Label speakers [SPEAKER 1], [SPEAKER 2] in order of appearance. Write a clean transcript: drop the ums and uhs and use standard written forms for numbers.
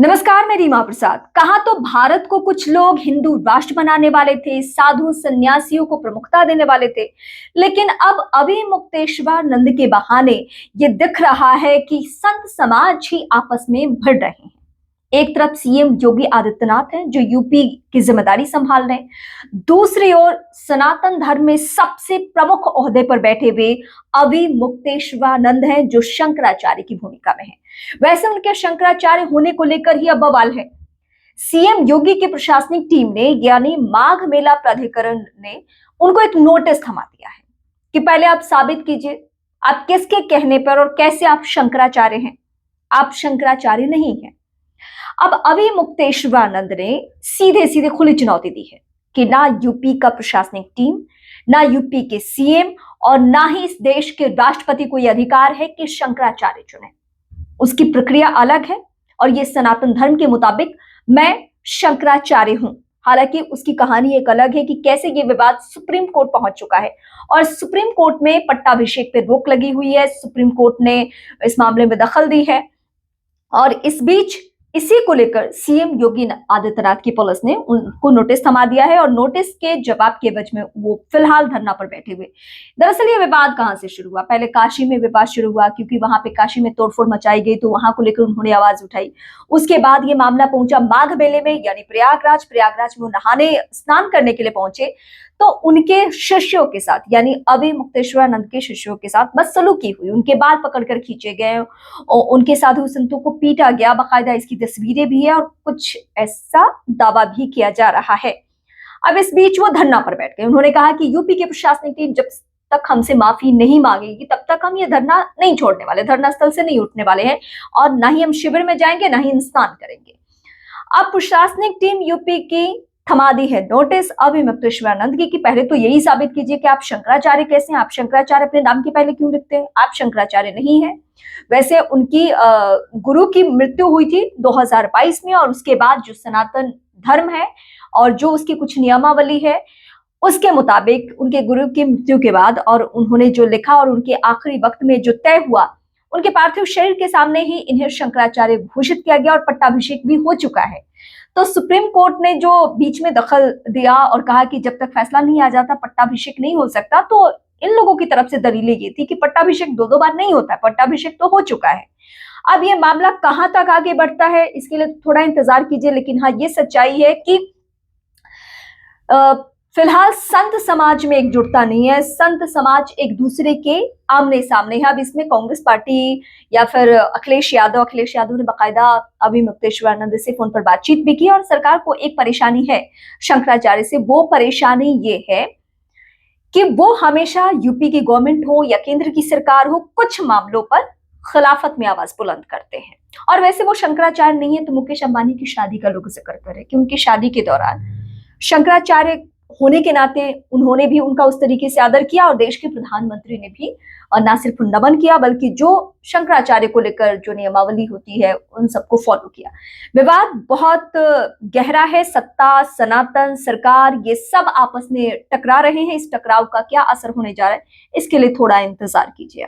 [SPEAKER 1] नमस्कार, मैं रीमा प्रसाद। कहा तो भारत को कुछ लोग हिंदू राष्ट्र बनाने वाले थे, साधु संन्यासियों को प्रमुखता देने वाले थे, लेकिन अब अविमुक्तेश्वरानंद के बहाने ये दिख रहा है कि संत समाज ही आपस में भिड़ रहे हैं। एक तरफ सीएम योगी आदित्यनाथ हैं जो यूपी की जिम्मेदारी संभाल रहे हैं, दूसरी ओर सनातन धर्म में सबसे प्रमुख ओहदे पर बैठे हुए अविमुक्तेश्वरानंद हैं जो शंकराचार्य की भूमिका में हैं। वैसे उनके शंकराचार्य होने को लेकर ही अब बवाल है। सीएम योगी की प्रशासनिक टीम ने यानी माघ मेला प्राधिकरण ने उनको एक नोटिस थमा दिया है कि पहले आप साबित कीजिए आप किसके कहने पर और कैसे आप शंकराचार्य हैं। आप शंकराचार्य नहीं हैं। अब अविमुक्तेश्वरानंद ने सीधे सीधे खुली चुनौती दी है कि ना यूपी का प्रशासनिक टीम, ना यूपी के सीएम और ना ही इस देश के राष्ट्रपति को यह अधिकार है कि शंकराचार्य चुने। उसकी प्रक्रिया अलग है और ये सनातन धर्म के मुताबिक मैं शंकराचार्य हूं। हालांकि उसकी कहानी एक अलग है कि कैसे ये विवाद सुप्रीम कोर्ट पहुंच चुका है और सुप्रीम कोर्ट में पट्टाभिषेक पे रोक लगी हुई है। सुप्रीम कोर्ट ने इस मामले में दखल दी है और इस बीच इसी को लेकर सीएम योगी आदित्यनाथ की पुलिस ने उनको नोटिस थमा दिया है और नोटिस के जवाब के एवज में वो फिलहाल धरना पर बैठे हुए। दरअसल ये विवाद कहां से शुरू हुआ? पहले काशी में विवाद शुरू हुआ क्योंकि वहां पे काशी में तोड़फोड़ मचाई गई, तो वहां को लेकर उन्होंने आवाज उठाई। उसके बाद ये मामला पहुंचा माघ मेले में यानी प्रयागराज में वो नहाने स्नान करने के लिए पहुंचे, तो उनके शिष्यों के साथ यानी अविमुक्तेश्वरानंद के शिष्यों के साथ बदसलूकी हुई, उनके बाल पकड़कर खींचे गए और उनके साधु संतों को पीटा गया। बाकायदा इसकी तस्वीरें भी है और कुछ ऐसा दावा भी किया जा रहा है। अब इस बीच वो धरना पर बैठ गए। उन्होंने कहा कि यूपी की प्रशासनिक टीम जब तक हमसे माफी नहीं मांगेगी तब तक हम ये धरना नहीं छोड़ने वाले, धरना स्थल से नहीं उठने वाले हैं और ना ही हम शिविर में जाएंगे, ना ही स्नान करेंगे। अब प्रशासनिक टीम यूपी की थमा दी है नोटिस अविमुक्तेश्वरानंद की कि पहले तो यही साबित कीजिए कि आप शंकराचार्य कैसे हैं। आप शंकराचार्य अपने नाम के पहले क्यों लिखते हैं? आप शंकराचार्य नहीं है। वैसे उनकी गुरु की मृत्यु हुई थी 2022 में और उसके बाद जो सनातन धर्म है और जो उसकी कुछ नियमावली है उसके मुताबिक उनके गुरु की मृत्यु के बाद और उन्होंने जो लिखा और उनके आखिरी वक्त में जो तय हुआ, उनके पार्थिव शरीर के सामने ही इन्हें शंकराचार्य घोषित किया गया और पट्टाभिषेक भी हो चुका है। तो सुप्रीम कोर्ट ने जो बीच में दखल दिया और कहा कि जब तक फैसला नहीं आ जाता पट्टाभिषेक नहीं हो सकता, तो इन लोगों की तरफ से दलीलें ये थी कि पट्टाभिषेक दो बार नहीं होता है, पट्टाभिषेक तो हो चुका है। अब ये मामला कहां तक आगे बढ़ता है इसके लिए थोड़ा इंतजार कीजिए, लेकिन हाँ ये सच्चाई है कि फिलहाल संत समाज में एकजुटता नहीं है। संत समाज एक दूसरे के आमने सामने है। अब इसमें कांग्रेस पार्टी या फिर अखिलेश यादव ने बाकायदा अविमुक्तेश्वरानंद से फोन पर बातचीत भी की और सरकार को एक परेशानी है शंकराचार्य से। वो परेशानी ये है कि वो हमेशा यूपी की गवर्नमेंट हो या केंद्र की सरकार हो, कुछ मामलों पर खिलाफत में आवाज बुलंद करते हैं। और वैसे वो शंकराचार्य नहीं है तो मुकेश अंबानी की शादी का लोग जिक्र करें कि उनकी शादी के दौरान शंकराचार्य होने के नाते उन्होंने भी उनका उस तरीके से आदर किया और देश के प्रधानमंत्री ने भी ना सिर्फ नमन किया बल्कि जो शंकराचार्य को लेकर जो नियमावली होती है उन सबको फॉलो किया। विवाद बहुत गहरा है। सत्ता, सनातन, सरकार ये सब आपस में टकरा रहे हैं। इस टकराव का क्या असर होने जा रहा है इसके लिए थोड़ा इंतजार कीजिए।